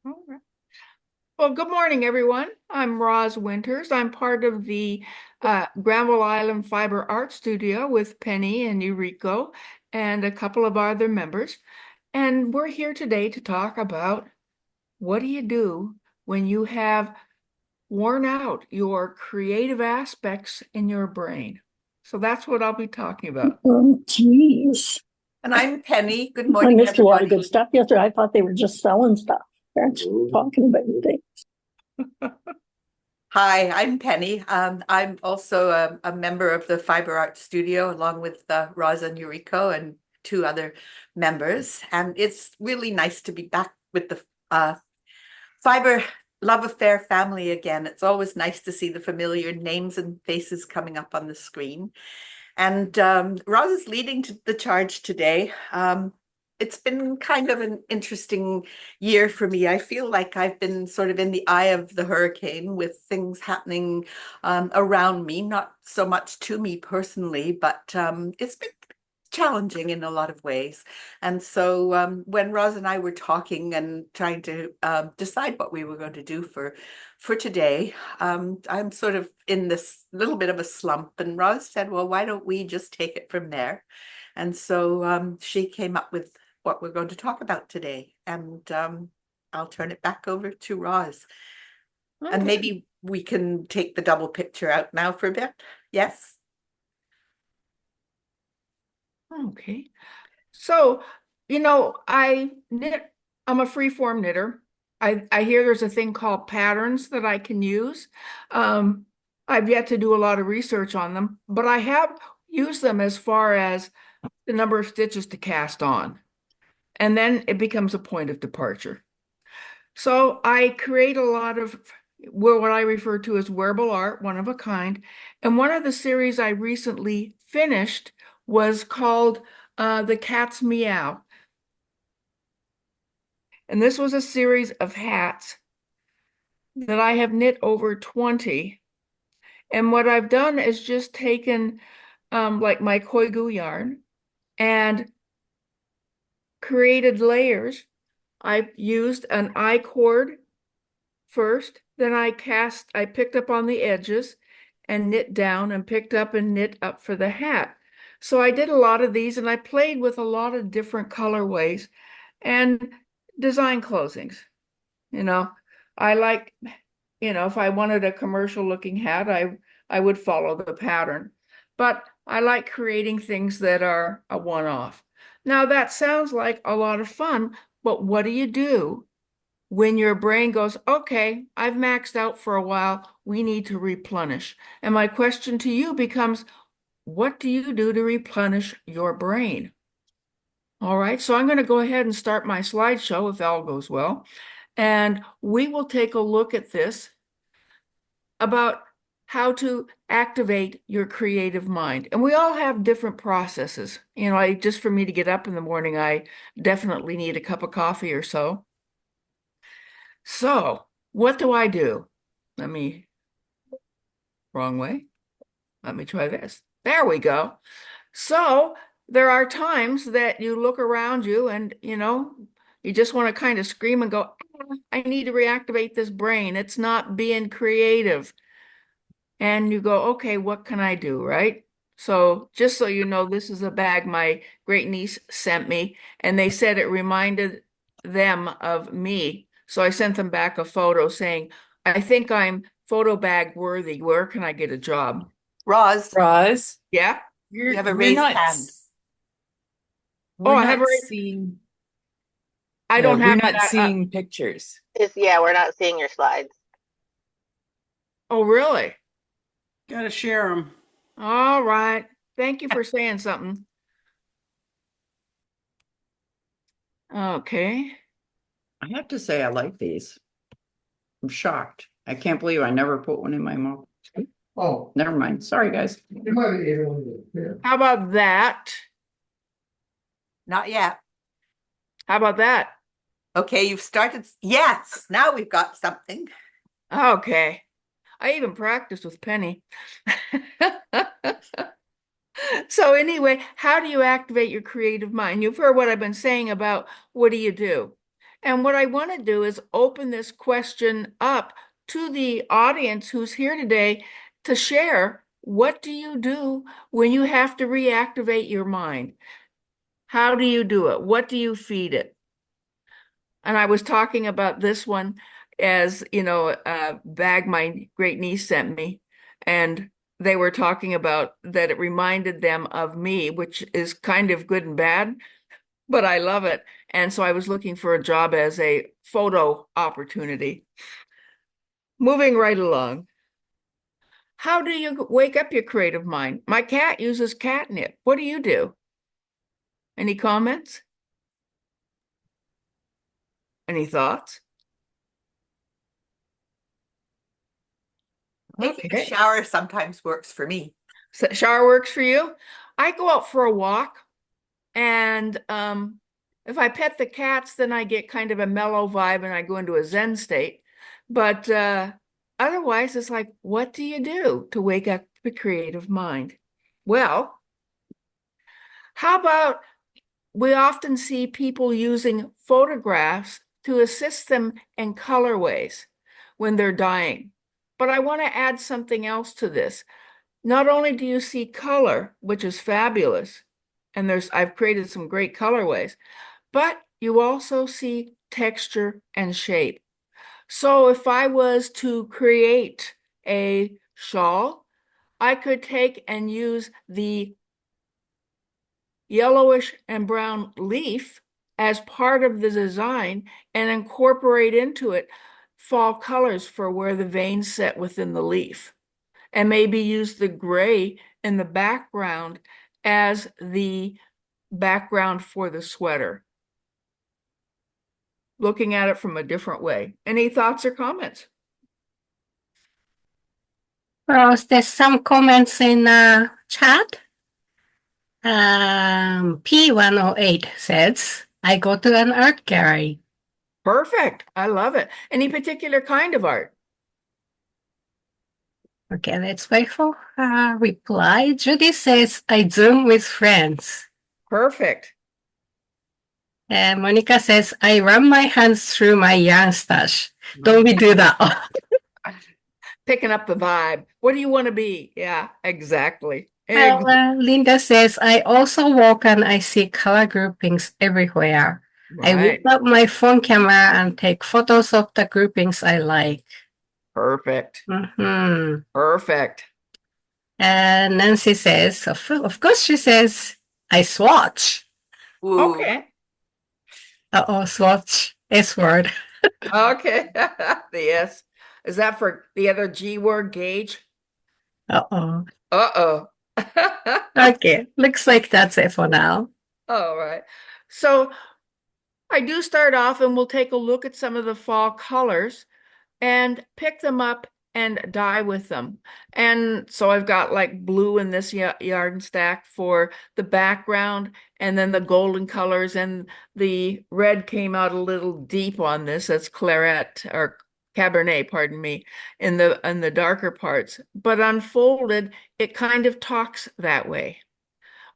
All right. Well, good morning, everyone. I'm Roz Winters. I'm part of the Granville Island Fibre Art Studio with Penny and Eureka and a couple of other members. And we're here today to talk about what do you do when you have worn out your creative aspects in your brain. So that's what I'll be talking about. Geez. And I'm Penny. Good I morning, missed a lot of everybody. good stuff yesterday. I thought they were just selling stuff. They're actually talking about things. Hi, I'm Penny. I'm also a member of the Fibre Art Studio, along with Roz and Eureka and two other members. And it's really nice to be back with the Fibre Love Affair family again. It's always nice to see the familiar names and faces coming up on the screen. And Roz is leading the charge today. It's been kind of an interesting year for me. I feel like I've been sort of in the eye of the hurricane with things happening around me, not so much to me personally, but it's been challenging in a lot of ways. And so when Roz and I were talking and trying to decide what we were going to do for today, I'm sort of in this little bit of a slump. And Roz said, well, why don't we just take it from there? And so she came up with what we're going to talk about today. And I'll turn it back over to Roz. And maybe we can take the double picture out now for a bit. Yes. Okay. So, I knit, I'm a free-form knitter. I hear there's a thing called patterns that I can use. Um, I've yet to do a lot of research on them, but I have used them as far as the number of stitches to cast on. And then it becomes a point of departure. So I create a lot of what I refer to as wearable art, one of a kind. And one of the series I recently finished was called The Cat's Meow. And this was a series of hats that I have knit over 20. And what I've done is just taken like my koigu yarn and created layers. I used an I cord first, then I picked up on the edges and knit down and picked up and knit up for the hat. So I did a lot of these and I played with a lot of different colorways and design closings. You know, I like, if I wanted a commercial looking hat, I would follow the pattern. But I like creating things that are a one-off. Now that sounds like a lot of fun, but what do you do when your brain goes, okay, I've maxed out for a while, we need to replenish? And my question to you becomes, what do you do to replenish your brain? All right, so I'm going to go ahead and start my slideshow if all goes well. And we will take a look at this about how to activate your creative mind. And we all have different processes. Just for me to get up in the morning, I definitely need a cup of coffee or so. So, what do I do? Wrong way. Let me try this. There we go. So, there are times that you look around you and, you just want to kind of scream and go, I need to reactivate this brain. It's not being creative. And you go, okay, what can I do, right? So just so you know, this is a bag my great niece sent me, and they said it reminded them of me. So I sent them back a photo saying, I think I'm photo bag worthy. Where can I get a job? Roz, Roz, Yeah. you have a we're raised not hand. Oh, we're I have not a, seeing I yeah, don't we're have not that. seeing pictures. Yeah, we're not seeing your slides. Oh, really? Gotta share them. All right. Thank you for saying something. Okay. I have to say, I like these. I'm shocked. I can't believe I never put one in my mouth. Oh, never mind. Sorry, guys. How about that? Not yet. How about that? Okay, you've started. Yes, now we've got something. Okay. I even practiced with Penny. So anyway, how do you activate your creative mind? You've heard what I've been saying about what do you do? And what I want to do is open this question up to the audience who's here today to share. What do you do when you have to reactivate your mind? How do you do it? What do you feed it? And I was talking about this one as, a bag my great niece sent me. And they were talking about that it reminded them of me, which is kind of good and bad, but I love it. And so I was looking for a job as a photo opportunity. Moving right along. How do you wake up your creative mind? My cat uses catnip. What do you do? Any comments? Any thoughts? Taking a Okay. shower sometimes works for me. So shower works for you? I go out for a walk, and if I pet the cats, then I get kind of a mellow vibe and I go into a Zen state. But otherwise, it's like, what do you do to wake up the creative mind? Well, how about we often see people using photographs to assist them in colorways when they're dying. But I want to add something else to this. Not only do you see color, which is fabulous, and I've created some great colorways, but you also see texture and shape. So if I was to create a shawl, I could take and use the yellowish and brown leaf as part of the design and incorporate into it fall colors for where the veins set within the leaf. And maybe use the gray in the background as the background for the sweater. Looking at it from a different way. Any thoughts or comments? Well, there's some comments in chat. P108 says, I go to an art gallery. Perfect. I love it. Any particular kind of art? Okay, let's wait for reply. Judy says, I Zoom with friends. Perfect. And Monica says, I run my hands through my yarn stash. Don't we do that? Picking up the vibe. What do you want to be? Yeah, exactly. Well, Linda says, I also walk and I see color groupings everywhere. I whip Right. up my phone camera and take photos of the groupings I like. Perfect. Mhm. Perfect. And Nancy says, of course, she says, I swatch. Ooh, Okay. Uh-oh, swatch. S word. Okay. The S. Is that for the other G word, gauge? Uh-oh. Uh-oh. Okay, looks like that's it for now. All right. So I do start off and we'll take a look at some of the fall colors and pick them up and dye with them. And so I've got like blue in this yarn stack for the background, and then the golden colors, and the red came out a little deep on this. That's claret or Cabernet, pardon me, in the darker parts. But unfolded, it kind of talks that way.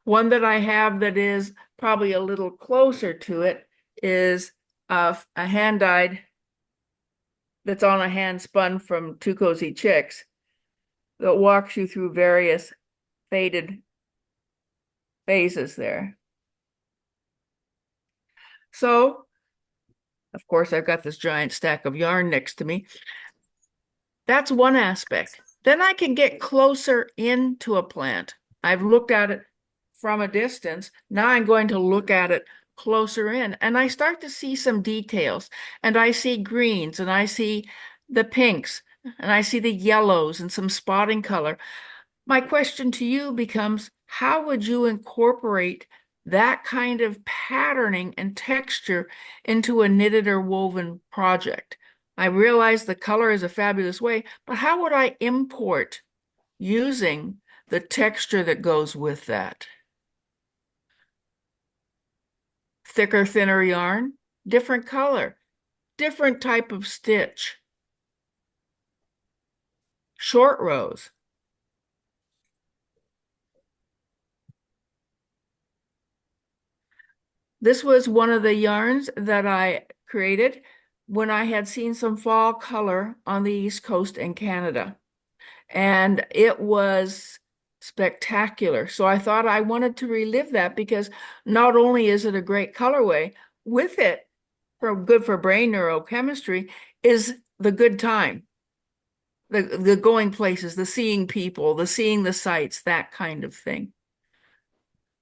One that I have that is probably a little closer to it is a hand-dyed that's on a hand spun from Two Cozy Chicks that walks you through various faded phases there. So, of course, I've got this giant stack of yarn next to me. That's one aspect. Then I can get closer into a plant. I've looked at it from a distance. Now I'm going to look at it closer in, and I start to see some details. And I see greens, and I see the pinks, and I see the yellows and some spotting color. My question to you becomes, how would you incorporate that kind of patterning and texture into a knitted or woven project? I realize the color is a fabulous way, but how would I import using the texture that goes with that? Thicker, thinner yarn, different color, different type of stitch, short rows. This was one of the yarns that I created when I had seen some fall color on the East Coast in Canada. And it was spectacular. So I thought I wanted to relive that because not only is it a great colorway, with it, for good for brain neurochemistry, is the good time. The going places, the seeing people, the seeing the sights, that kind of thing.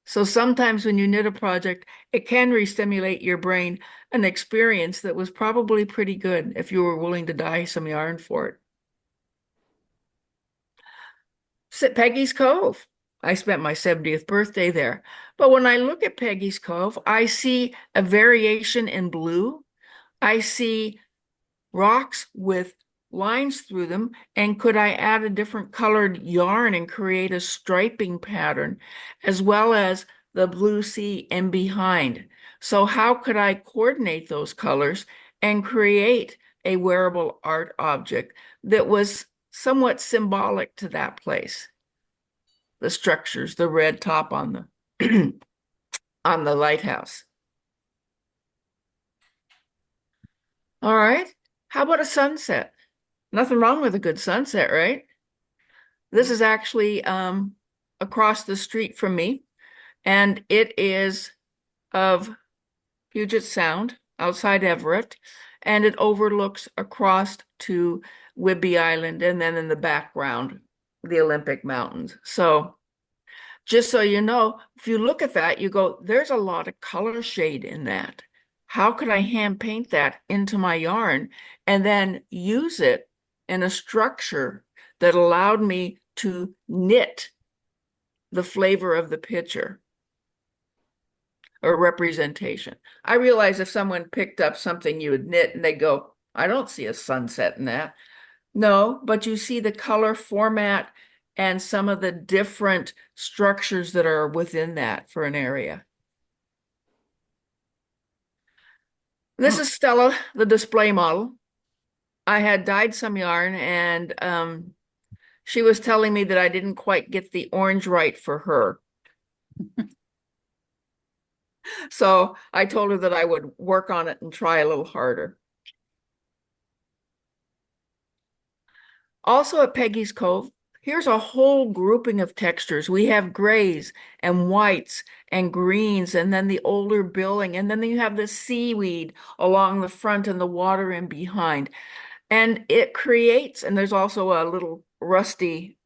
So sometimes when you knit a project, it can re-stimulate your brain, an experience that was probably pretty good if you were willing to dye some yarn for it. Peggy's Cove. I spent my 70th birthday there. But when I look at Peggy's Cove, I see a variation in blue. I see rocks with lines through them. And could I add a different colored yarn and create a striping pattern, as well as the blue sea in behind? So how could I coordinate those colors and create a wearable art object that was somewhat symbolic to that place? The structures, the red top on the on the lighthouse. All right. How about a sunset? Nothing wrong with a good sunset, right? This is actually across the street from me, and it is of Puget Sound outside Everett, and it overlooks across to Whidbey Island, and then in the background, the Olympic Mountains. So just so you know, if you look at that, you go, there's a lot of color shade in that. How could I hand paint that into my yarn and then use it in a structure that allowed me to knit the flavor of the picture or representation? I realize if someone picked up something you would knit and they go, I don't see a sunset in that. No, but you see the color format and some of the different structures that are within that for an area. This is Stella, the display model. I had dyed some yarn, and she was telling me that I didn't quite get the orange right for her. So I told her that I would work on it and try a little harder. Also at Peggy's Cove, here's a whole grouping of textures. We have grays and whites and greens, and then the older billing, and then you have the seaweed along the front and the water in behind. And it creates, and there's also a little rusty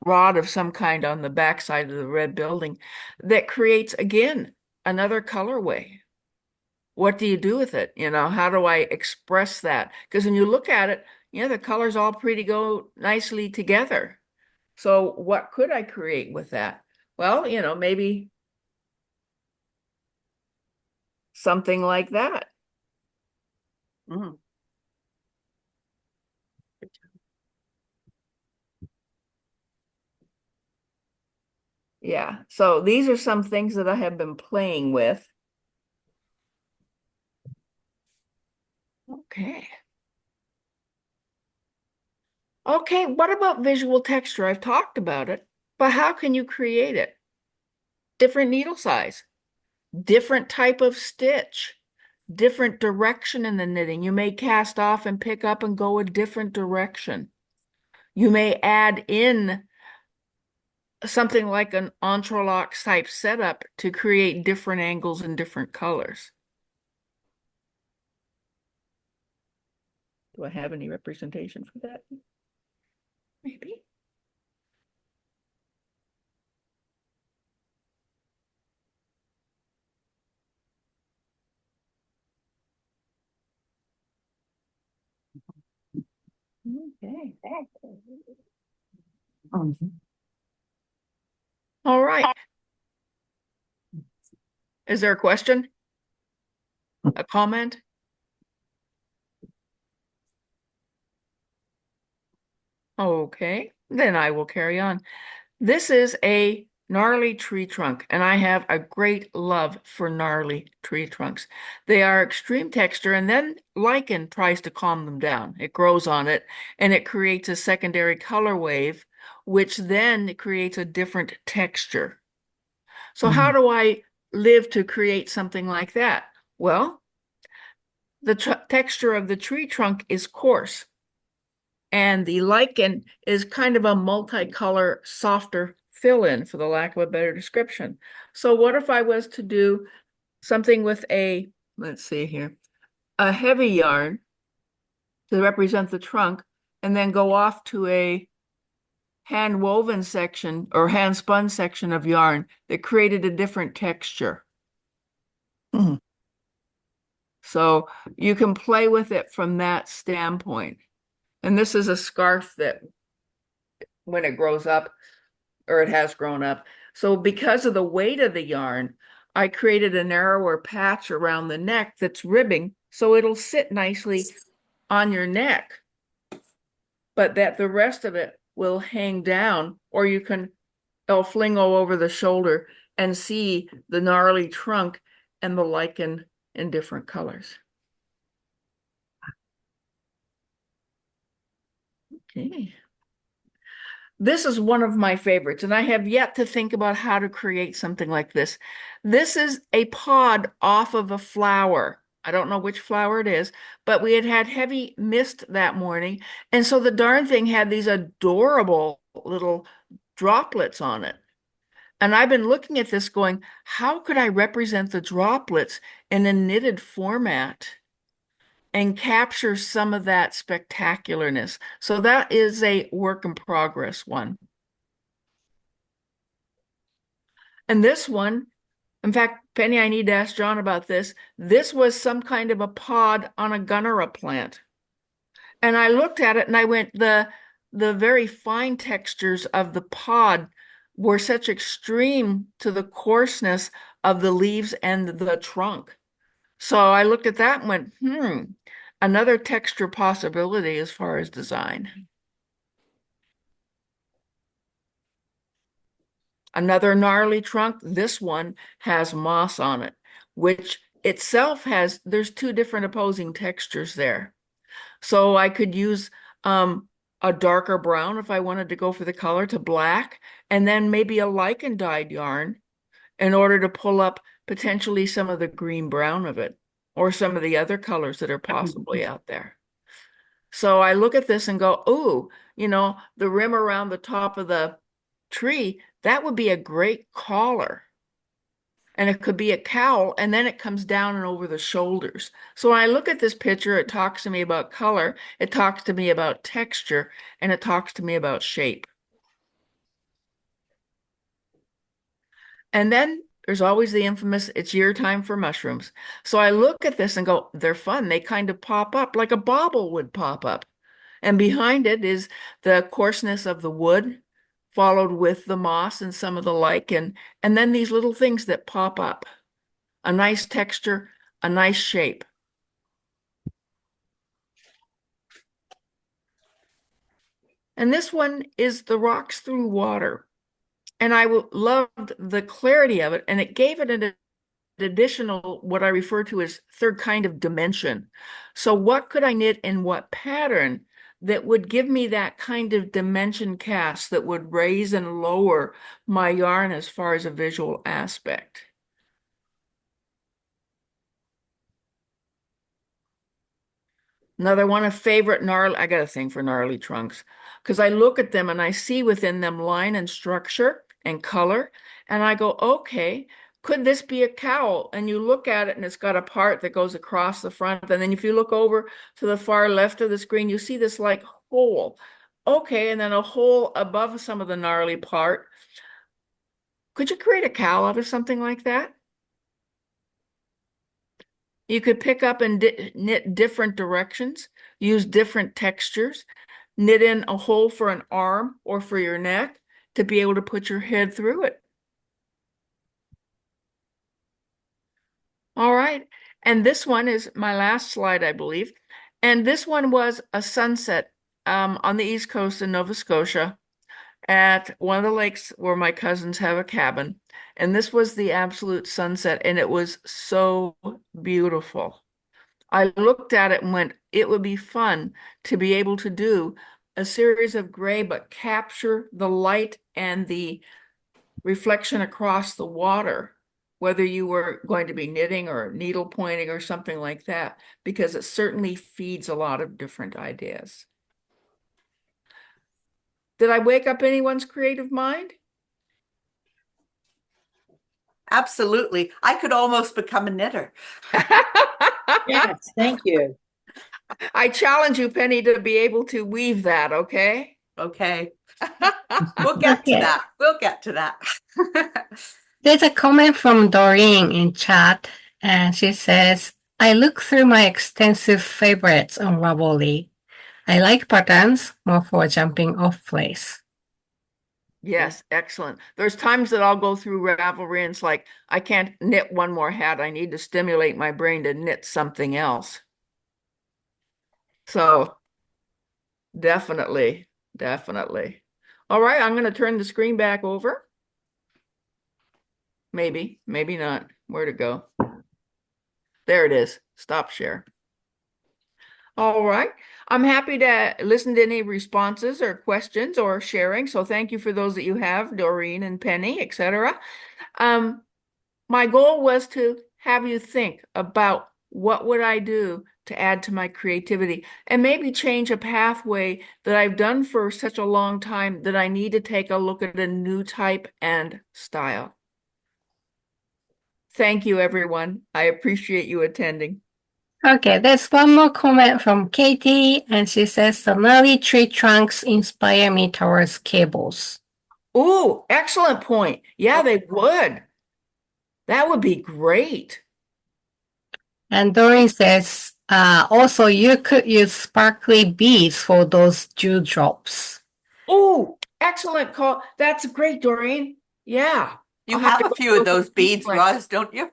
rod of some kind on the backside of the red building that creates, again, another colorway. What do you do with it? You know, how do I express that? Because when you look at it, you know, the colors all pretty go nicely together. So what could I create with that? Well, you know, maybe something like that. Mm. Yeah, so these are some things that I have been playing with. Okay. Okay, what about visual texture? I've talked about it, but how can you create it? Different needle size, different type of stitch, different direction in the knitting. You may cast off and pick up and go a different direction. You may add in something like an entrelac type setup to create different angles and different colors. Do I have any representation for that? Maybe. Okay. All right. Is there a question? A comment? Okay, then I will carry on. This is a gnarly tree trunk, and I have a great love for gnarly tree trunks. They are extreme texture, and then lichen tries to calm them down. It grows on it, and it creates a secondary color wave, which then creates a different texture. So how do I live to create something like that? Well, the texture of the tree trunk is coarse. And the lichen is kind of a multicolor, softer fill-in, for the lack of a better description. So what if I was to do something with let's see here, a heavy yarn to represent the trunk, and then go off to a hand woven section or hand spun section of yarn that created a different texture. So you can play with it from that standpoint. And this is a scarf that when it grows up, or it has grown up. So because of the weight of the yarn, I created a narrower patch around the neck that's ribbing, so it'll sit nicely on your neck, but that the rest of it will hang down, or it'll fling all over the shoulder and see the gnarly trunk and the lichen in different colors. Okay. This is one of my favorites, and I have yet to think about how to create something like this. This is a pod off of a flower. I don't know which flower it is, but we had had heavy mist that morning, and so the darn thing had these adorable little droplets on it. And I've been looking at this going, how could I represent the droplets in a knitted format and capture some of that spectacularness? So that is a work in progress one. And this one, in fact, Penny, I need to ask John about this. This was some kind of a pod on a gunnera plant. And I looked at it and I went, the very fine textures of the pod were such extreme to the coarseness of the leaves and the trunk. So I looked at that and went, another texture possibility as far as design. Another gnarly trunk, this one has moss on it, which itself there's two different opposing textures there. So I could use a darker brown if I wanted to go for the color to black, and then maybe a lichen dyed yarn in order to pull up potentially some of the green brown of it, or some of the other colors that are possibly out there. So I look at this and go, oh, the rim around the top of the tree, that would be a great collar. And it could be a cowl, and then it comes down and over the shoulders. So when I look at this picture, it talks to me about color, it talks to me about texture, and it talks to me about shape. And then there's always the infamous, it's year time for mushrooms. So I look at this and go, they're fun. They kind of pop up like a bauble would pop up. And behind it is the coarseness of the wood, followed with the moss and some of the lichen, and then these little things that pop up. A nice texture, a nice shape. And this one is the rocks through water. And I loved the clarity of it, and it gave it an additional, what I refer to as third kind of dimension. So what could I knit in what pattern that would give me that kind of dimension cast that would raise and lower my yarn as far as a visual aspect? Another one of favorite gnarly, I got a thing for gnarly trunks, because I look at them and I see within them line and structure and color, and I go, okay, could this be a cowl? And you look at it and it's got a part that goes across the front. And then if you look over to the far left of the screen, you see this like hole. Okay, and then a hole above some of the gnarly part. Could you create a cowl out of something like that? You could pick up and knit different directions, use different textures, knit in a hole for an arm or for your neck to be able to put your head through it. All right. And this one is my last slide, I believe. And this one was a sunset on the East Coast in Nova Scotia at one of the lakes where my cousins have a cabin. And this was the absolute sunset, and it was so beautiful. I looked at it and went, it would be fun to be able to do a series of gray, but capture the light and the reflection across the water whether you were going to be knitting or needle pointing or something like that, because it certainly feeds a lot of different ideas. Did I wake up anyone's creative mind? Absolutely. I could almost become a knitter. Yes, thank you. I challenge you, Penny, to be able to weave that, okay? Okay. We'll get to Okay. that. We'll get to that. There's a comment from Doreen in chat, and she says, I look through my extensive favorites on Ravelry. I like patterns more for jumping off place. Yes, excellent. There's times that I'll go through Ravelry and it's like, I can't knit one more hat. I need to stimulate my brain to knit something else. So definitely, definitely. All right, I'm going to turn the screen back over. Maybe, maybe not. Where to go? There it is. Stop share. All right. I'm happy to listen to any responses or questions or sharing. So thank you for those that you have, Doreen and Penny, etc. My goal was to have you think about what would I do to add to my creativity and maybe change a pathway that I've done for such a long time that I need to take a look at a new type and style. Thank you, everyone. I appreciate you attending. Okay, there's one more comment from Katie, and she says, the gnarly tree trunks inspire me towards cables. Ooh, excellent point. Yeah, they would. That would be great. And Doreen says, also, you could use sparkly beads for those dewdrops. Oh, excellent call. That's great, Doreen. Yeah. You I'll have have to a go few of through those some beads, plans. Roz, don't you?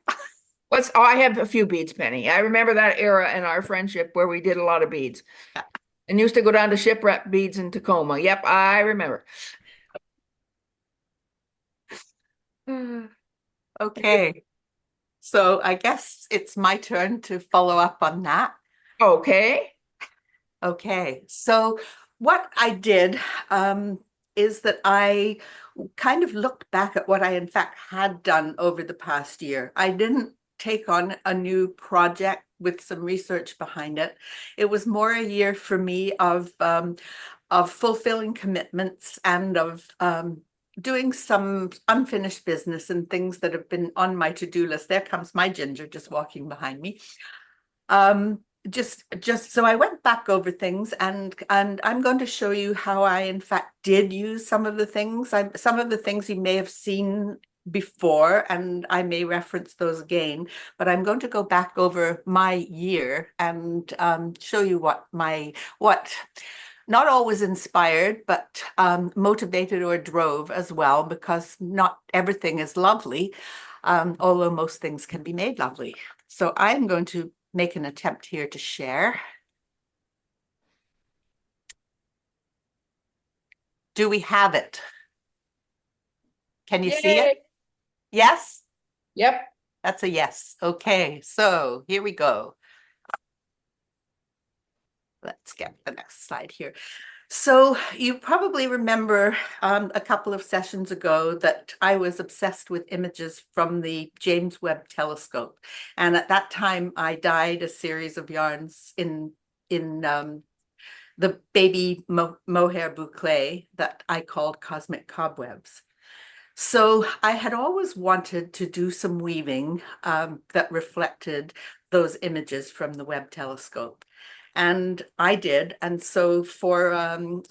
I have a few beads, Penny. I remember that era in our friendship where we did a lot of beads and used to go down to shipwreck beads in Tacoma. Yep, I remember. Okay. So I guess it's my turn to follow up on that. Okay. Okay. So what I did is that I kind of looked back at what I in fact had done over the past year. I didn't take on a new project with some research behind it. It was more a year for me of fulfilling commitments and of doing some unfinished business and things that have been on my to-do list. There comes my ginger just walking behind me. Just so I went back over things and I'm going to show you how I in fact did use some of the things. Some of the things you may have seen before and I may reference those again, but I'm going to go back over my year and show you what not always inspired, but motivated or drove as well, because not everything is lovely, although most things can be made lovely. So I'm going to make an attempt here to share. Do we have it? Can you see it? Yay. Yes? Yep. That's a yes. Okay, so here we go. Let's get the next slide here. So you probably remember a couple of sessions ago that I was obsessed with images from the James Webb Telescope. And at that time, I dyed a series of yarns in the baby mohair boucle that I called Cosmic Cobwebs. So I had always wanted to do some weaving that reflected those images from the Webb telescope. And I did. And so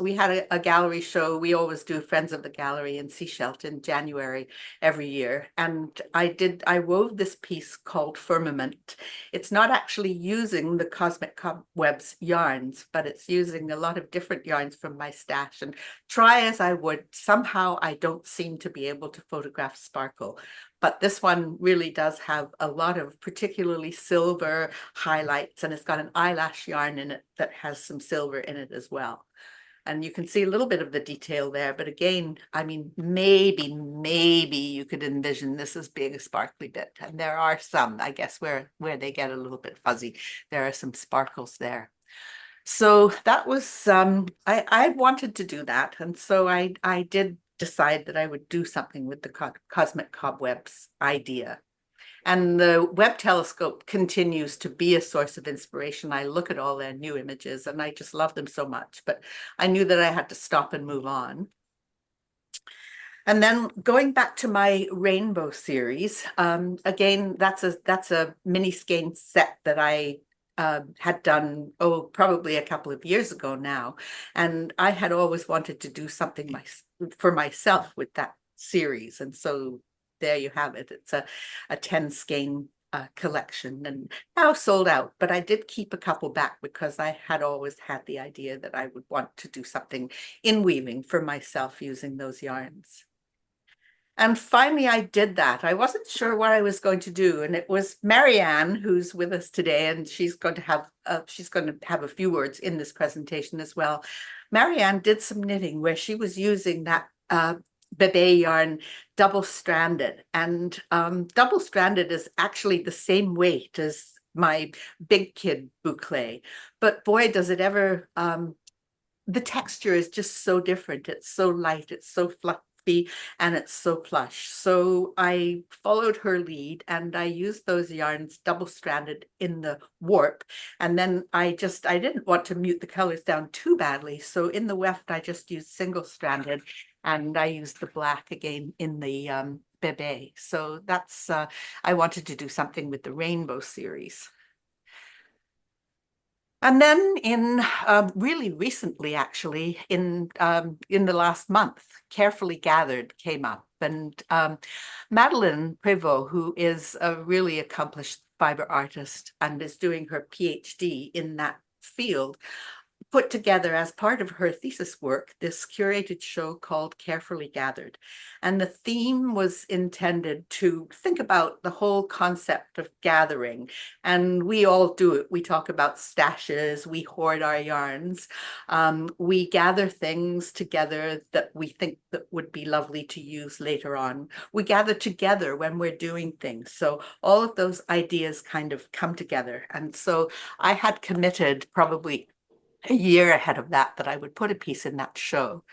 we had a gallery show. We always do Friends of the Gallery in Sechelt in January every year. And I wove this piece called Firmament. It's not actually using the Cosmic Cobwebs yarns, but it's using a lot of different yarns from my stash. And try as I would, somehow I don't seem to be able to photograph sparkle. But this one really does have a lot of particularly silver highlights, and it's got an eyelash yarn in it that has some silver in it as well. And you can see a little bit of the detail there, but again, I mean, maybe you could envision this as being a sparkly bit. And there are some, I guess, where they get a little bit fuzzy. There are some sparkles there. So that was, I wanted to do that. And so I did decide that I would do something with the Cosmic Cobwebs idea. And the Webb telescope continues to be a source of inspiration. I look at all their new images and I just love them so much, but I knew that I had to stop and move on. And then going back to my rainbow series, again, that's a mini skein set that I had done, probably a couple of years ago now. And I had always wanted to do something for myself with that series. And so there you have it. It's a 10 skein collection and now sold out, but I did keep a couple back because I had always had the idea that I would want to do something in weaving for myself using those yarns. And finally, I did that. I wasn't sure what I was going to do, and it was Marianne who's with us today, and she's going to have a few words in this presentation as well. Marianne did some knitting where she was using that bebe yarn double-stranded, and double-stranded is actually the same weight as my big kid boucle, but boy, does it ever. The texture is just so different. It's so light. It's so fluffy. And it's so plush. So I followed her lead and I used those yarns double-stranded in the warp. And then I didn't want to mute the colors down too badly. So in the weft, I just used single-stranded and I used the black again in the bebe. So that's, I wanted to do something with the rainbow series. And then in really recently, actually, in the last month, Carefully Gathered came up. And Madeline Prévost, who is a really accomplished fiber artist and is doing her PhD in that field, put together as part of her thesis work this curated show called Carefully Gathered. And the theme was intended to think about the whole concept of gathering. And we all do it. We talk about stashes, we hoard our yarns, we gather things together that we think that would be lovely to use later on. We gather together when we're doing things. So all of those ideas kind of come together. And so I had committed probably a year ahead of that I would put a piece in that show.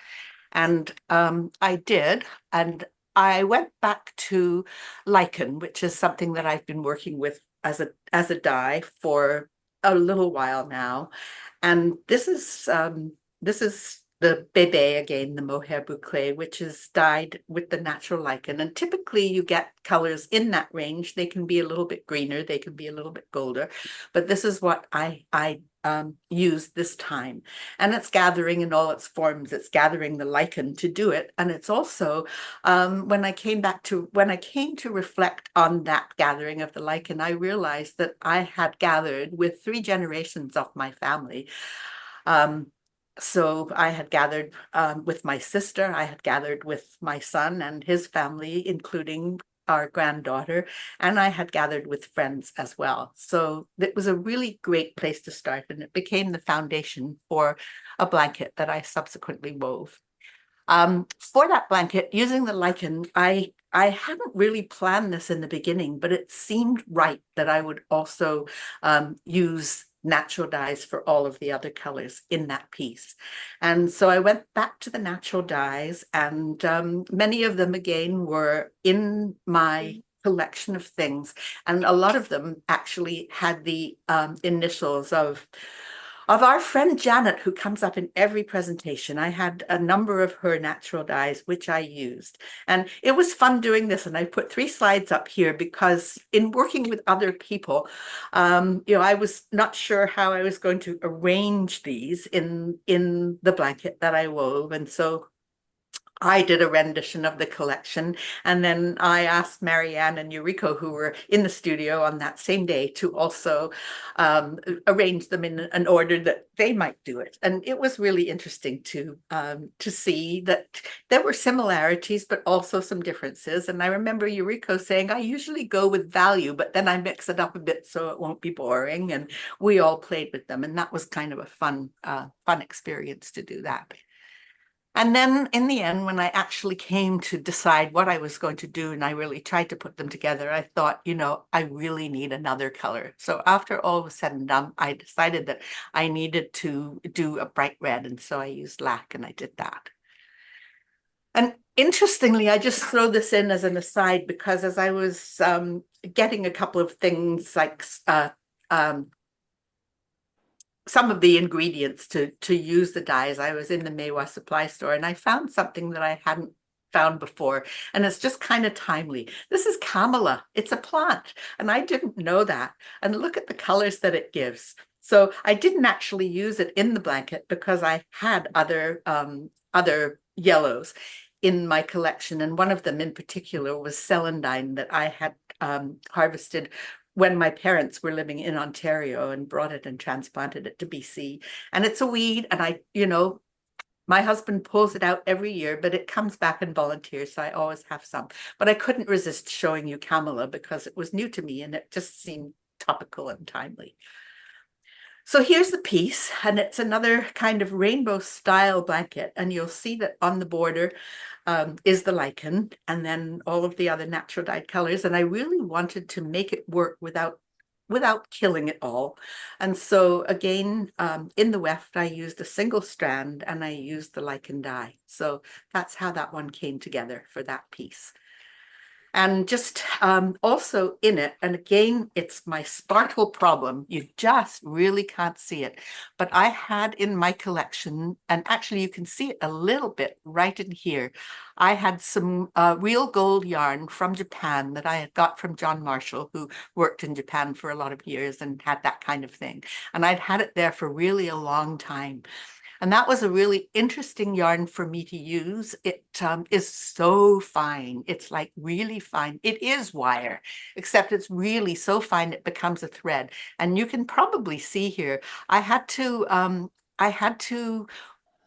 And I did. And I went back to licen, which is something that I've been working with as a dye for a little while now. And this is the bebe again, the mohair boucle, which is dyed with the natural lichen. And typically you get colors in that range. They can be a little bit greener, they can be a little bit golder, but this is what I used this time. And it's gathering in all its forms. It's gathering the lichen to do it. And it's also, when I came to reflect on that gathering of the lichen, I realized that I had gathered with 3 generations of my family. So I had gathered with my sister, I had gathered with my son and his family, including our granddaughter, and I had gathered with friends as well. So it was a really great place to start, and it became the foundation for a blanket that I subsequently wove. For that blanket, using the lichen, I hadn't really planned this in the beginning, but it seemed right that I would also use natural dyes for all of the other colors in that piece. And so I went back to the natural dyes, and many of them again were in my collection of things, and a lot of them actually had the initials of our friend Janet, who comes up in every presentation. I had a number of her natural dyes, which I used. And it was fun doing this. And I put 3 slides up here because in working with other people, I was not sure how I was going to arrange these in the blanket that I wove. And so I did a rendition of the collection, and then I asked Marianne and Yuriko, who were in the studio on that same day, to also arrange them in an order that they might do it. And it was really interesting to see that there were similarities, but also some differences. And I remember Yuriko saying, I usually go with value, but then I mix it up a bit so it won't be boring. And we all played with them, and that was kind of a fun experience to do that. And then in the end, when I actually came to decide what I was going to do, and I really tried to put them together, I thought, I really need another color. So after all was said and done, I decided that I needed to do a bright red. And so I used lac and I did that. And Interestingly, I just throw this in as an aside because as I was getting a couple of things like some of the ingredients to use the dyes, I was in the Maewa supply store and I found something that I hadn't found before, and it's just kind of timely. This is camellia. It's a plant, and I didn't know that. And look at the colors that it gives. So I didn't actually use it in the blanket because I had other yellows in my collection, and one of them in particular was celandine that I had harvested when my parents were living in Ontario and brought it and transplanted it to BC. And it's a weed, and my husband pulls it out every year, but it comes back in volunteers, so I always have some. But I couldn't resist showing you camellia because it was new to me and it just seemed topical and timely. So here's the piece, and it's another kind of rainbow style blanket, and you'll see that on the border is the lichen and then all of the other natural dyed colors. And I really wanted to make it work without killing it all. And so again, in the weft, I used a single strand and I used the lichen dye. So that's how that one came together for that piece. And just also in it, and again, it's my sparkle problem. You just really can't see it. But I had in my collection, and actually you can see it a little bit right in here. I had some real gold yarn from Japan that I had got from John Marshall, who worked in Japan for a lot of years and had that kind of thing. And I'd had it there for really a long time. And that was a really interesting yarn for me to use. It is so fine. It's like really fine. It is wire, except it's really so fine it becomes a thread. And you can probably see here, I had to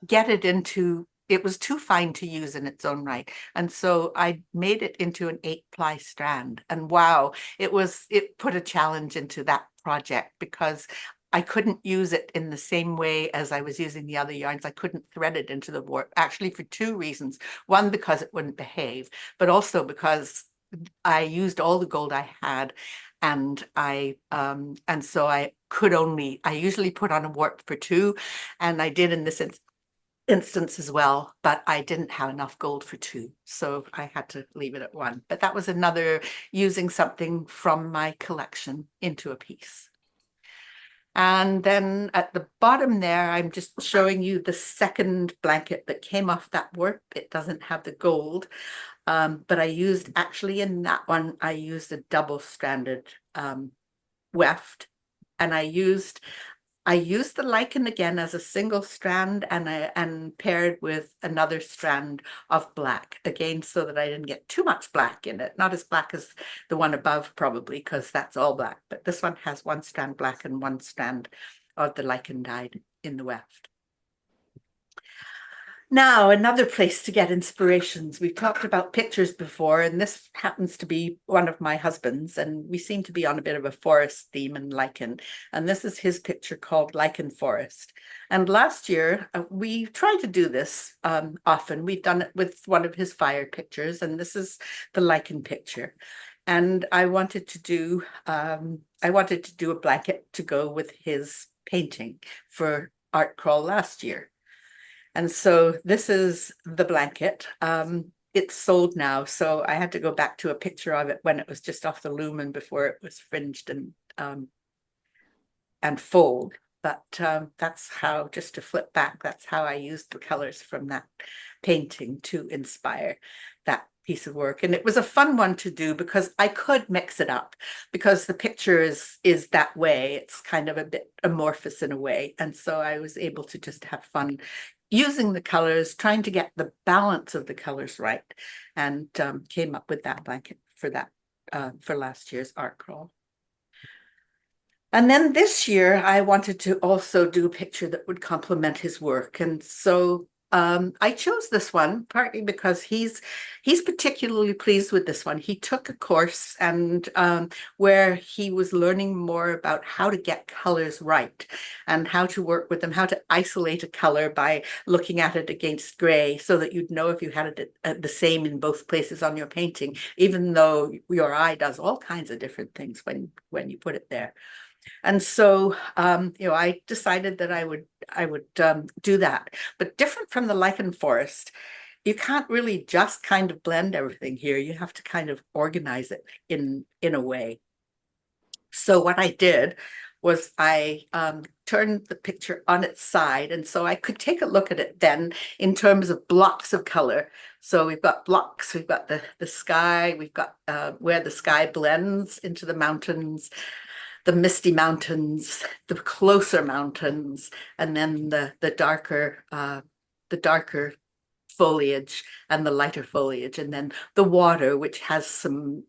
get it into, it was too fine to use in its own right. And so I made it into an 8-ply strand. And wow, it put a challenge into that project because I couldn't use it in the same way as I was using the other yarns. I couldn't thread it into the warp, actually for 2 reasons. One, because it wouldn't behave, but also because I used all the gold I had, and so I usually put on a warp for 2, and I did in this instance as well, but I didn't have enough gold for 2, so I had to leave it at 1. But that was another using something from my collection into a piece. And then at the bottom there, I'm just showing you the second blanket that came off that warp. It doesn't have the gold, but I used, actually in that one, I used a double-stranded weft, and I used the lichen again as a single strand and paired with another strand of black again, so that I didn't get too much black in it. Not as black as the one above probably, because that's all black, but this one has 1 strand black and 1 strand of the lichen dyed in the weft. Now, another place to get inspirations. We've talked about pictures before, and this happens to be one of my husband's, and we seem to be on a bit of a forest theme and lichen. And this is his picture called Lichen Forest. And last year, we tried to do this often. We've done it with one of his fire pictures, and this is the lichen picture. And I wanted to do a blanket to go with his painting for Art Crawl last year. And so this is the blanket. It's sold now, so I had to go back to a picture of it when it was just off the loom and before it was fringed and fold. But that's how, just to flip back, that's how I used the colors from that painting to inspire that piece of work. And it was a fun one to do because I could mix it up, because the picture is that way. It's kind of a bit amorphous in a way. And so I was able to just have fun using the colors, trying to get the balance of the colors right, and came up with that blanket for that for last year's art crawl. And then this year, I wanted to also do a picture that would complement his work. And so I chose this one partly because he's particularly pleased with this one. He took a course and where he was learning more about how to get colors right and how to work with them, how to isolate a color by looking at it against gray so that you'd know if you had it the same in both places on your painting, even though your eye does all kinds of different things when you put it there. And so, I decided that I would do that. But different from the lichen forest, you can't really just kind of blend everything here. You have to kind of organize it in a way. So what I did was I turned the picture on its side, and so I could take a look at it then in terms of blocks of color. So we've got blocks, we've got the sky, we've got where the sky blends into the mountains, the misty mountains, the closer mountains, and then the darker foliage and the lighter foliage, and then the water, which has some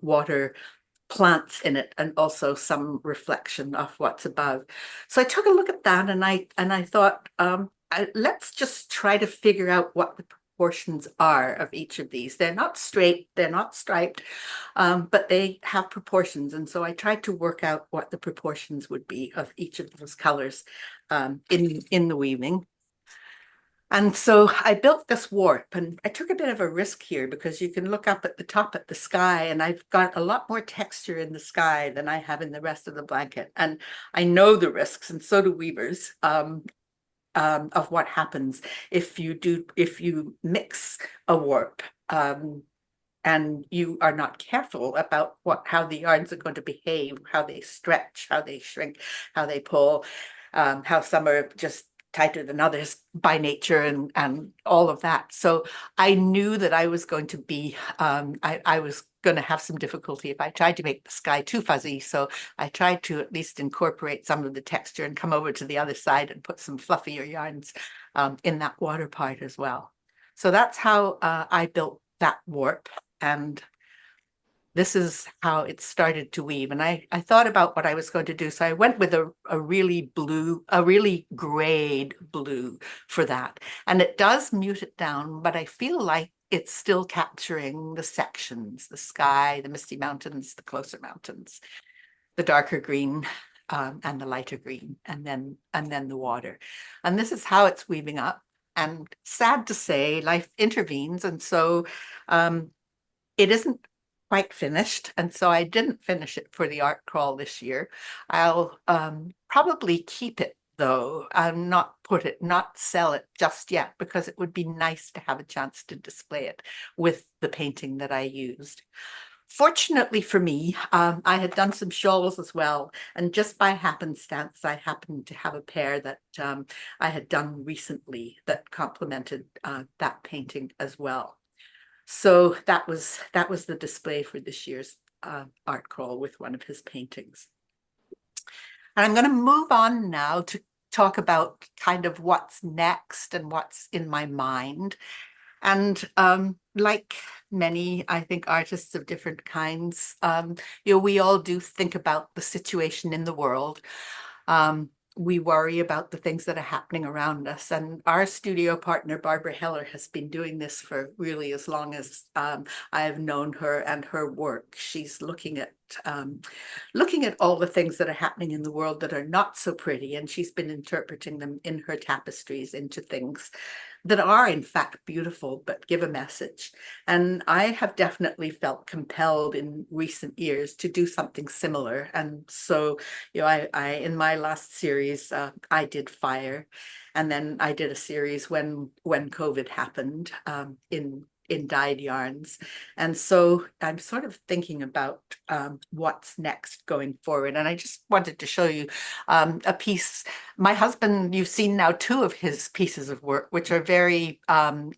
water plants in it, and also some reflection of what's above. So I took a look at that, and I thought, let's just try to figure out what the proportions are of each of these. They're not straight, they're not striped, but they have proportions. And so I tried to work out what the proportions would be of each of those colors in the weaving. And so I built this warp, and I took a bit of a risk here because you can look up at the top at the sky, and I've got a lot more texture in the sky than I have in the rest of the blanket. And I know the risks, and so do weavers, of what happens if you mix a warp and you are not careful about how the yarns are going to behave, how they stretch, how they shrink, how they pull, how some are just tighter than others by nature, and all of that. So I knew that I was going to be, I was going to have some difficulty if I tried to make the sky too fuzzy. So I tried to at least incorporate some of the texture and come over to the other side and put some fluffier yarns in that water part as well. So that's how I built that warp. And this is how it started to weave. And I thought about what I was going to do. So I went with a really grayed blue for that. And it does mute it down, but I feel like it's still capturing the sections, the sky, the misty mountains, the closer mountains, the darker green and the lighter green, and then the water. And this is how it's weaving up. And sad to say, life intervenes. And so it isn't quite finished, and so I didn't finish it for the art crawl this year. I'll probably keep it though, not sell it just yet, because it would be nice to have a chance to display it with the painting that I used. Fortunately for me, I had done some shawls as well, and just by happenstance, I happened to have a pair that I had done recently that complemented that painting as well. So that was the display for this year's art crawl with one of his paintings. And I'm going to move on now to talk about kind of what's next and what's in my mind. And like many, I think, artists of different kinds, we all do think about the situation in the world. We worry about the things that are happening around us. And our studio partner, Barbara Heller, has been doing this for really as long as I have known her and her work. She's looking at all the things that are happening in the world that are not so pretty, and she's been interpreting them in her tapestries into things that are in fact beautiful but give a message. And I have definitely felt compelled in recent years to do something similar. And so, I in my last series, I did fire, and then I did a series when COVID happened in dyed yarns. And so I'm sort of thinking about what's next going forward. And I just wanted to show you a piece. My husband, you've seen now 2 of his pieces of work, which are very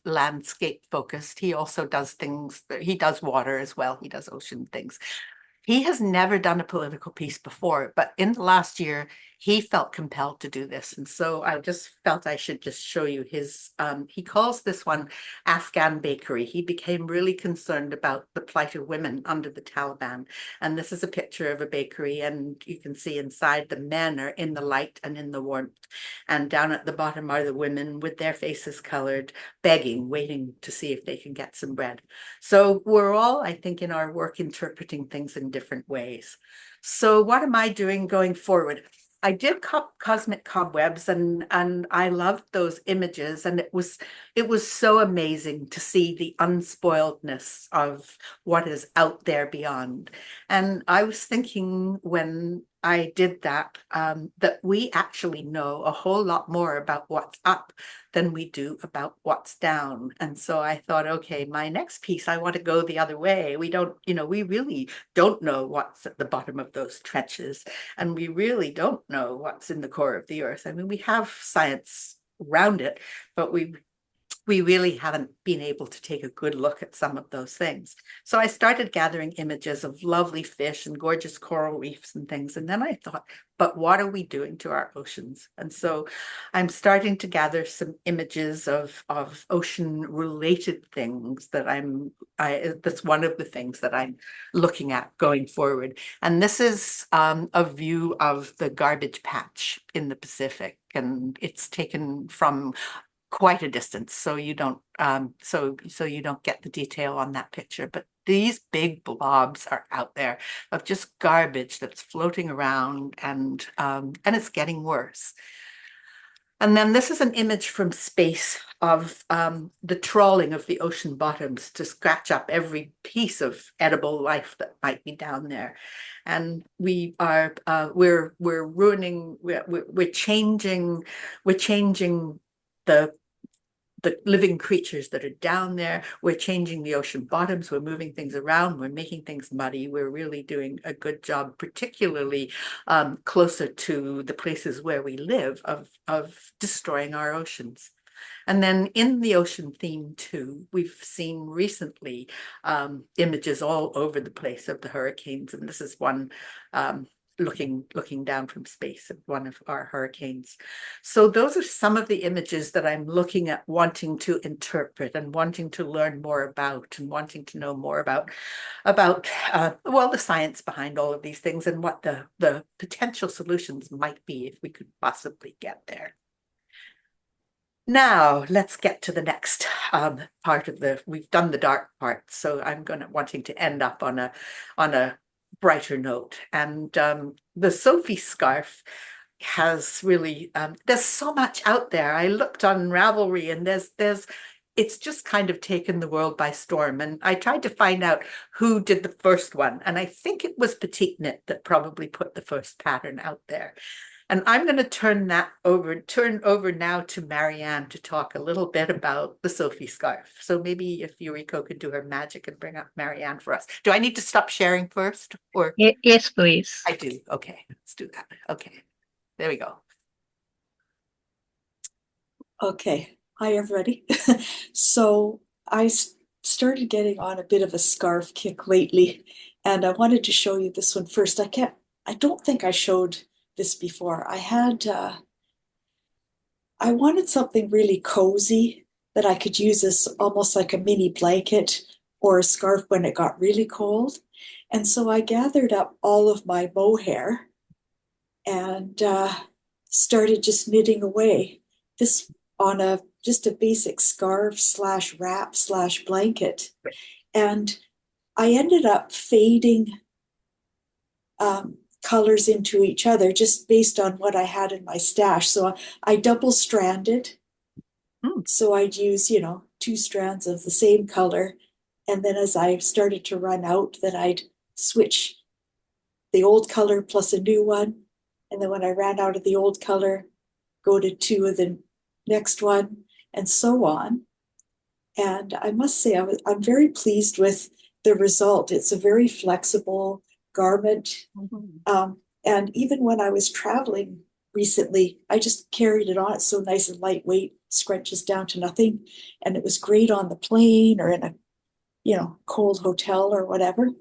landscape focused. He also does things, he does water as well. He does ocean things. He has never done a political piece before, but in the last year, he felt compelled to do this. And so I just felt I should just show you his, he calls this one Afghan Bakery. He became really concerned about the plight of women under the Taliban. And this is a picture of a bakery, and you can see inside the men are in the light and in the warmth. And down at the bottom are the women with their faces colored, begging, waiting to see if they can get some bread. So we're all, I think, in our work interpreting things in different ways. So what am I doing going forward? I did Cosmic Cobwebs, and I loved those images, and it was so amazing to see the unspoiledness of what is out there beyond. And I was thinking when I did that, that we actually know a whole lot more about what's up than we do about what's down. And so I thought, okay, my next piece, I want to go the other way. We don't, we really don't know what's at the bottom of those trenches, and we really don't know what's in the core of the earth. I mean, we have science around it, but we really haven't been able to take a good look at some of those things. So I started gathering images of lovely fish and gorgeous coral reefs and things. And then I thought, but what are we doing to our oceans? And so I'm starting to gather some images of ocean related things that that's one of the things that I'm looking at going forward. And this is a view of the garbage patch in the Pacific. And it's taken from quite a distance, so you don't so you don't get the detail on that picture, but these big blobs are out there of just garbage that's floating around, and it's getting worse. And then this is an image from space of the trawling of the ocean bottoms to scratch up every piece of edible life that might be down there. And we're changing the living creatures that are down there. We're changing the ocean bottoms. We're moving things around. We're making things muddy. We're really doing a good job, particularly closer to the places where we live, of destroying our oceans. And then in the ocean theme too, we've seen recently images all over the place of the hurricanes. And this is one looking down from space at one of our hurricanes. So those are some of the images that I'm looking at, wanting to interpret and wanting to learn more about, and wanting to know more about well, the science behind all of these things, and what the potential solutions might be if we could possibly get there. Now let's get to the next part of we've done the dark part, so I'm wanting to end up on a brighter note. And the Sophie scarf has really there's so much out there. I looked on Ravelry, and it's just kind of taken the world by storm. And I tried to find out who did the first one, and I think it was Petite Knit that probably put the first pattern out there. And I'm going to turn over now to Marianne to talk a little bit about the Sophie scarf. So maybe if Yuriko could do her magic and bring up Marianne for us. Do I need to stop sharing first, or? Yes, please. I do. Okay, let's do that. Okay, there we go. Okay, hi everybody. So I started getting on a bit of a scarf kick lately, and I wanted to show you this one first. I don't think I showed this before. I wanted something really cozy that I could use as almost like a mini blanket or a scarf when it got really cold. And so I gathered up all of my mohair and started just knitting away this on just a basic scarf / wrap / blanket. And I ended up fading colors into each other just based on what I had in my stash. So I double stranded. So I'd use, 2 strands of the same color. And then as I started to run out, then I'd switch the old color plus a new one. And then when I ran out of the old color, go to 2 of the next one, and so on. And I must say, I'm very pleased with the result. It's a very flexible garment. And even when I was traveling recently, I just carried it on. It's so nice and lightweight, scrunches down to nothing. And it was great on the plane or in a, cold hotel or whatever.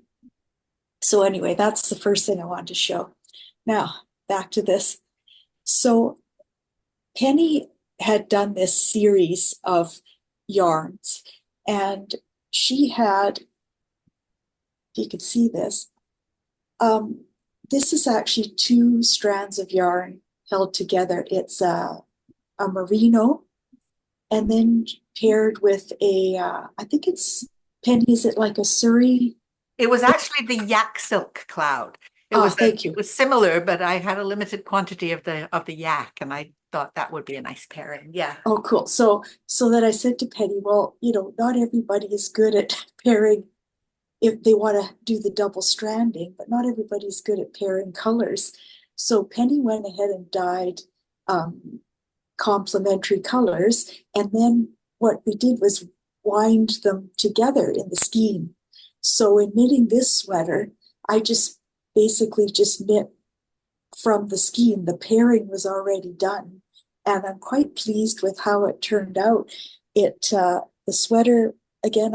So anyway, that's the first thing I wanted to show. Now, back to this. So Penny had done this series of yarns, and she had, if you could see this, this is actually 2 strands of yarn held together. It's a merino, and then paired with I think it's, Penny, is it like a Surrey? It was actually the yak silk cloud. Thank you. It was similar, but I had a limited quantity of the yak, and I thought that would be a nice pairing. Yeah. Oh, cool. So that I said to Penny, well, not everybody is good at pairing if they want to do the double stranding, but not everybody's good at pairing colors. So Penny went ahead and dyed complementary colors. And then what we did was wind them together in the skein. So in knitting this sweater, I just basically just knit from the skein. The pairing was already done. And I'm quite pleased with how it turned out. The sweater, again,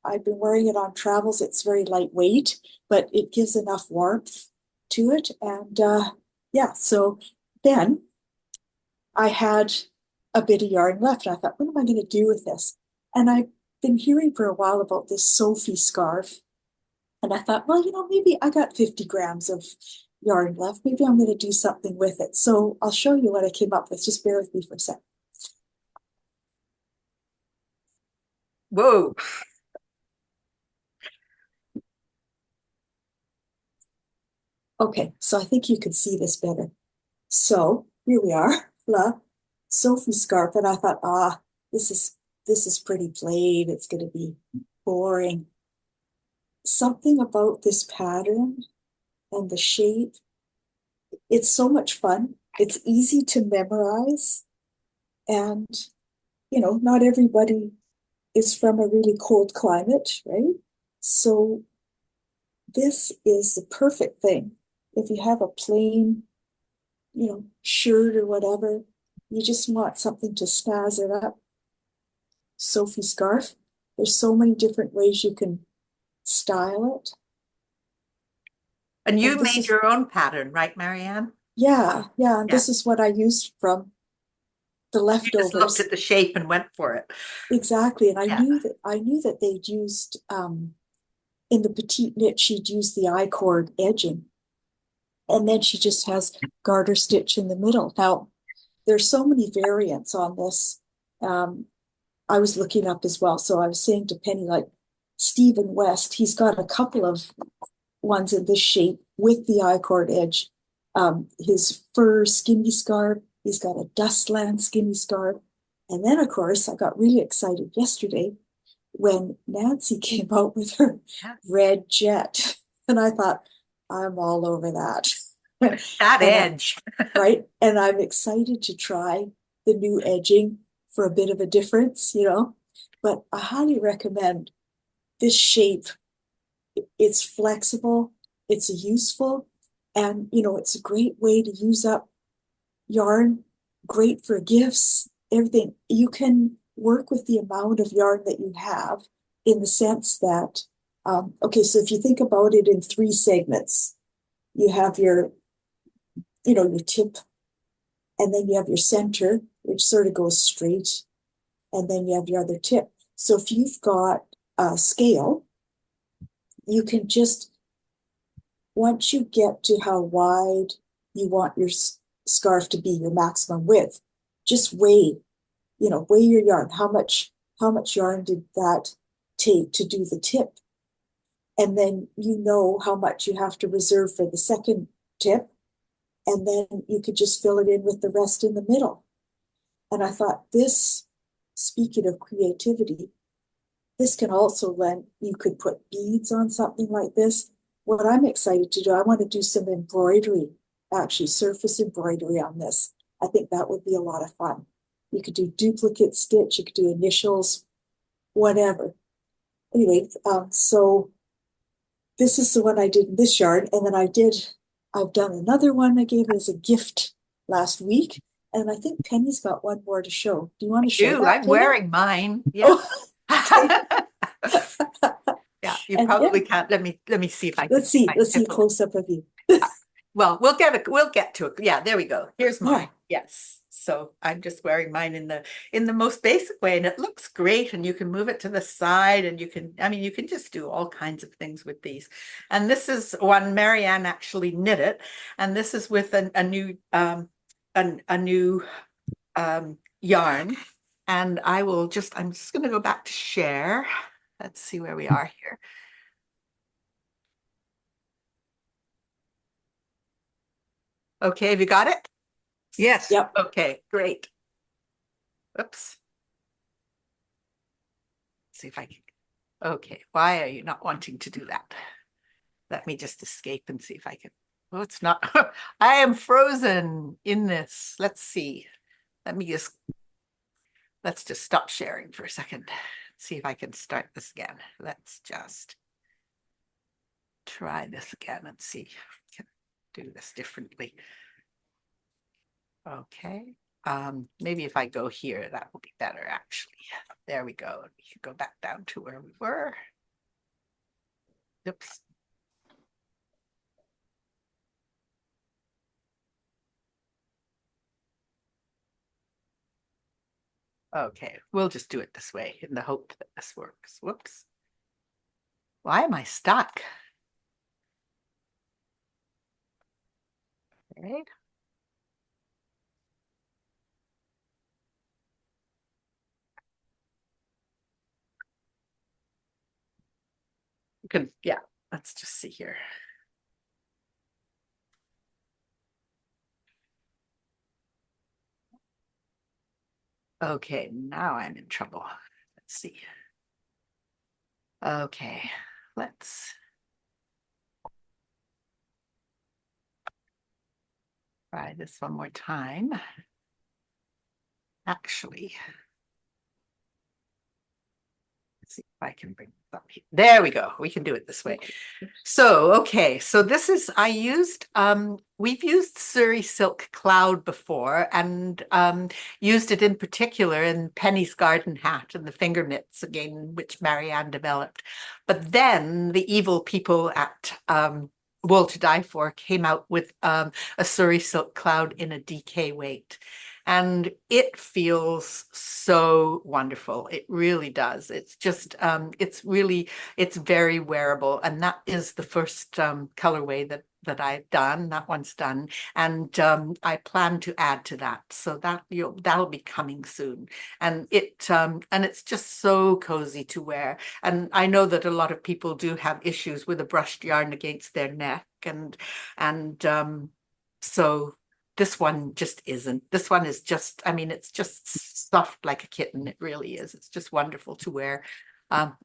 I've been wearing it on travels. It's very lightweight, but it gives enough warmth to it. And yeah, so then I had a bit of yarn left. And I thought, what am I going to do with this? And I've been hearing for a while about this Sophie scarf. And I thought, well, maybe I got 50 grams of yarn left. Maybe I'm going to do something with it. So I'll show you what I came up with. Just bear with me for a sec. Whoa. Okay, so I think you can see this better. So here we are, la Sophie scarf, and I thought, this is pretty plain. It's going to be boring. Something about this pattern and the shape, it's so much fun. It's easy to memorize, and not everybody is from a really cold climate, right? So this is the perfect thing. If you have a plain, shirt or whatever, you just want something to snazz it up. Sophie scarf. There's so many different ways you can style it. And you made your own pattern, right, Marianne? Yeah. And this is what I used from the leftovers. You just looked at the shape and went for it. Exactly. And I knew that they'd used in the petite knit, she'd used the I-cord edging. And then she just has garter stitch in the middle. Now, there's so many variants on this. I was looking up as well. So I was saying to Penny, like Stephen West, he's got a couple of ones in this shape with the I-cord edge. His fur skinny scarf, he's got a dustland skinny scarf. And then, of course, I got really excited yesterday when Nancy came out with her red jet. And I thought, I'm all over that. That edge. Right? And I'm excited to try the new edging for a bit of a difference, But I highly recommend this shape. It's flexible, it's useful, and it's a great way to use up yarn, great for gifts, everything. You can work with the amount of yarn that you have in the sense that, okay, so if you think about it in 3 segments, you have your tip, and then you have your center, which sort of goes straight, and then you have your other tip. So if you've got a scale, you can just, once you get to how wide you want your scarf to be, your maximum width, just weigh your yarn. How much yarn did that take to do the tip? And then how much you have to reserve for the second tip. And then you could just fill it in with the rest in the middle. And I thought this, speaking of creativity, this can also you could put beads on something like this. What I'm excited to do, I want to do some embroidery, actually surface embroidery on this. I think that would be a lot of fun. You could do duplicate stitch, you could do initials, whatever. Anyway, so this is the one I did in this yarn. And then I've done another one I gave as a gift last week. And I think Penny's got one more to show. Do you want to show that, I'm Penny? wearing mine. Yeah. Oh, Yeah, you probably can't. Let me see if I can. Let's see a close up of you. Well, we'll get to it. Yeah, there we go. Here's mine. Yes. So I'm just wearing mine in the most basic way, and it looks great. And you can move it to the side, and you can just do all kinds of things with these. And this is one Marianne actually knit it, and this is with a new yarn. And I'm just going to go back to share. Let's see where we are here. Okay, have you got it? Yes. Yep. Okay, great. Oops. Let's see if I can. Okay, why are you not wanting to do that? Let me just escape and see if I can. Oh, it's not. I am frozen in this. Let's see. Let's just stop sharing for a second. See if I can start this again. Let's just try this again and see if I can do this differently. Okay. Maybe if I go here, that will be better, actually. There we go. We can go back down to where we were. Oops. Okay, we'll just do it this way in the hope that this works. Whoops. Why am I stuck? Okay. You can, yeah, let's just see here. Okay, now I'm in trouble. Let's see. Okay, let's try this one more time. Actually, let's see if I can bring this up here. There we go. We can do it this way. So, okay, so this is, we've used Surrey Silk Cloud before and used it in particular in Penny's garden hat and the finger mitts again, which Marianne developed. But then the evil people at Wool to Die For came out with a Surrey Silk Cloud in a DK weight. And it feels so wonderful. It really does. It's just, it's very wearable. And that is the first colorway that I've done. That one's done. And I plan to add to that. So that that'll be coming soon. And it's just so cozy to wear. And I know that a lot of people do have issues with a brushed yarn against their neck. So this one just isn't. This one is just, I mean, it's just soft like a kitten. It really is. It's just wonderful to wear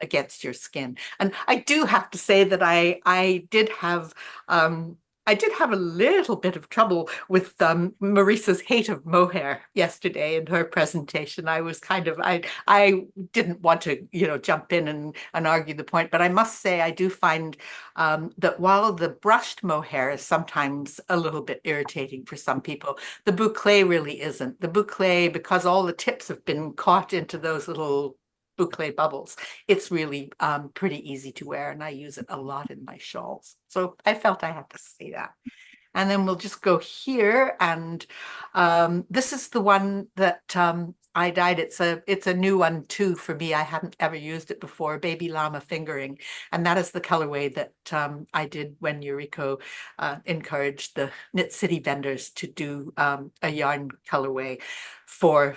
against your skin. And I do have to say that I did have a little bit of trouble with Marissa's hate of mohair yesterday in her presentation. I was kind of, I didn't want to, jump in and argue the point, but I must say I do find that while the brushed mohair is sometimes a little bit irritating for some people, the boucle really isn't. The boucle, because all the tips have been caught into those little boucle bubbles, it's really pretty easy to wear, and I use it a lot in my shawls. So I felt I had to say that. And then we'll just go here, and this is the one that I dyed. It's a new one too for me. I hadn't ever used it before, Baby Llama Fingering, and that is the colorway that I did when Yuriko encouraged the Knit City vendors to do a yarn colorway for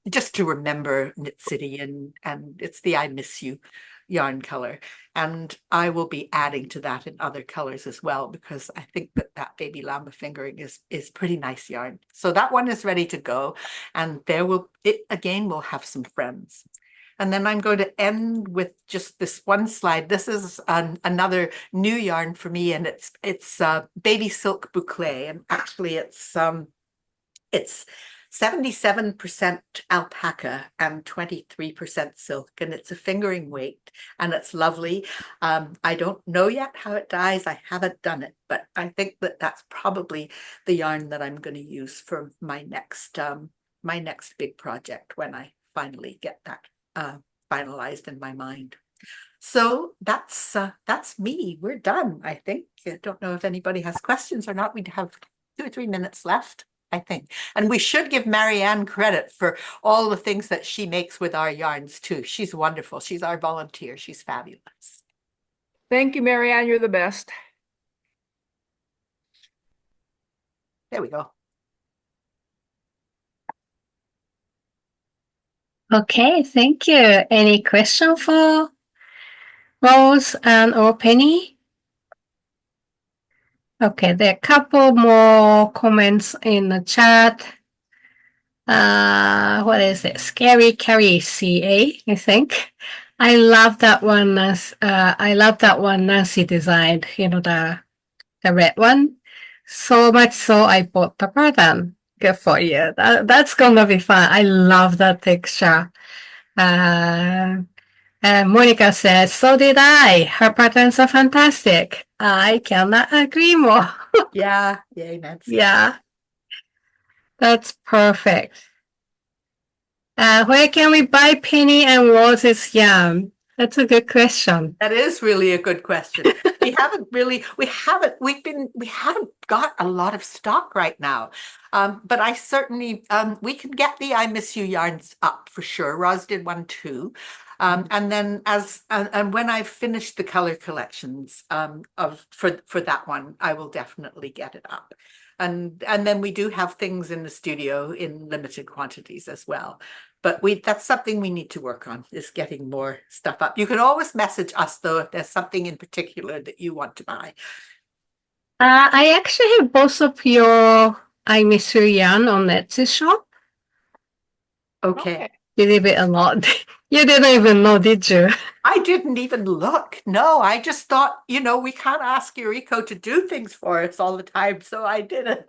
just to remember Knit City, and it's the I Miss You yarn color. And I will be adding to that in other colors as well, because I think that Baby Llama Fingering is pretty nice yarn. So that one is ready to go, and it again will have some friends. And then I'm going to end with just this one slide. This is another new yarn for me, and it's Baby Silk Boucle, and actually it's 77% alpaca and 23% silk, and it's a fingering weight, and it's lovely. I don't know yet how it dyes. I haven't done it, but I think that that's probably the yarn that I'm going to use for my next big project when I finally get that finalized in my mind. So that's me. We're done, I think. I don't know if anybody has questions or not. We have 2 or 3 minutes left, I think. And we should give Marianne credit for all the things that she makes with our yarns too. She's wonderful. She's our volunteer. She's fabulous. Thank you, Marianne. You're the best. There we go. Okay, thank you. Any question for Rose and or Penny? Okay, there are a couple more comments in the chat. What is it? Scary Carrie CA, I think. I love that one. I love that one Nancy designed. The red one. So much so I bought the pattern. Good for you. That's gonna be fun. I love that texture. And Monica says, so did I. Her patterns are fantastic. I cannot agree more. Yeah, yay, Nancy. Yeah, that's perfect. Where can we buy Penny and Rose's yarn? That's a good question. That is really a good question. We haven't got a lot of stock right now. But I certainly, we can get the I Miss You yarns up for sure. Roz did one too. And then and when I've finished the color collections for that one, I will definitely get it up. And then we do have things in the studio in limited quantities as well. But that's something we need to work on, is getting more stuff up. You can always message us though if there's something in particular that you want to buy. I actually have both of your I Miss You yarn on Etsy shop. Okay. You leave it a lot. You didn't even know, did you? I didn't even look. No, I just thought, we can't ask Yuriko to do things for us all the time. So I didn't.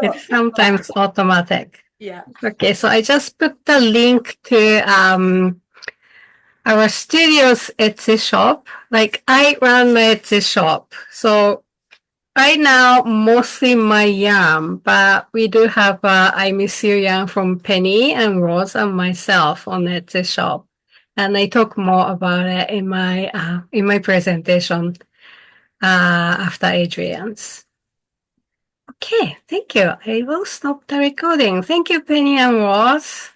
It's sometimes automatic. Yeah. Okay, so I just put the link to our studio's Etsy shop. Like, I run my Etsy shop. So right now, mostly my yarn, but we do have I Miss You yarn from Penny and Rose and myself on Etsy shop. And I talk more about it in my presentation after Adrian's. Okay, thank you. I will stop the recording. Thank you, Penny and Rose.